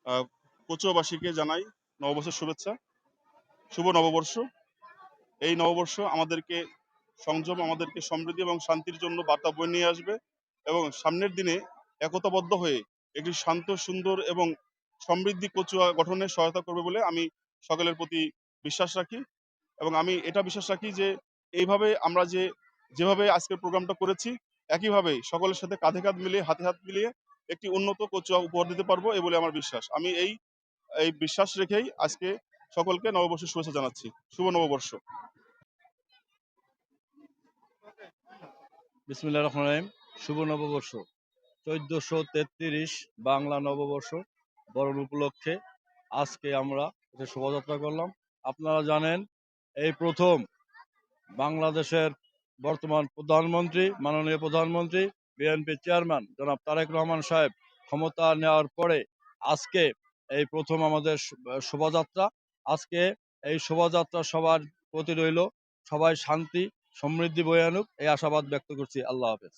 আহ, কচুয়াবাসীকে জানাই নববর্ষের শুভেচ্ছা। শুভ নববর্ষ। এই নববর্ষ আমাদেরকে সংযম, আমাদেরকে সমৃদ্ধি এবং শান্তির জন্য বার্তা বয়ে নিয়ে আসবে এবং সামনের দিনে একতাবদ্ধ হয়ে একটি শান্ত, সুন্দর এবং সমৃদ্ধি কচুয়া গঠনে সহায়তা করবে বলে আমি সকলের প্রতি বিশ্বাস রাখি। এবং আমি এটা বিশ্বাস রাখি যে এইভাবে আমরা যেভাবে আজকের প্রোগ্রামটা করেছি, একইভাবে সকলের সাথে কাঁধে কাঁধ মিলিয়ে, হাতে হাত মিলিয়ে একটি উন্নত কচুয়া উপহার দিতে পারবো এই বলে আমার বিশ্বাস। আমি এই এই বিশ্বাস রেখেই আজকে সকলকে নববর্ষের শুভেচ্ছা জানাচ্ছি। শুভ নববর্ষ। বিসমিল্লাহির রহমানির রহিম। শুভ নববর্ষ 1433 বাংলা নববর্ষ বরণ উপলক্ষে আজকে আমরা একটা শোভাযাত্রা করলাম। আপনারা জানেন, এই প্রথম বাংলাদেশের বর্তমান প্রধানমন্ত্রী, মাননীয় প্রধানমন্ত্রী, বিএনপি চেয়ারম্যান জনাব তারেক রহমান সাহেব ক্ষমতা নেওয়ার পরে আজকে এই প্রথম আমাদের শোভাযাত্রা। আজকে এই শোভাযাত্রা সবার প্রতি রইল, সবাই শান্তি সমৃদ্ধি বয়ে আনুক, এই আশাবাদ ব্যক্ত করছি। আল্লাহ হাফেজ।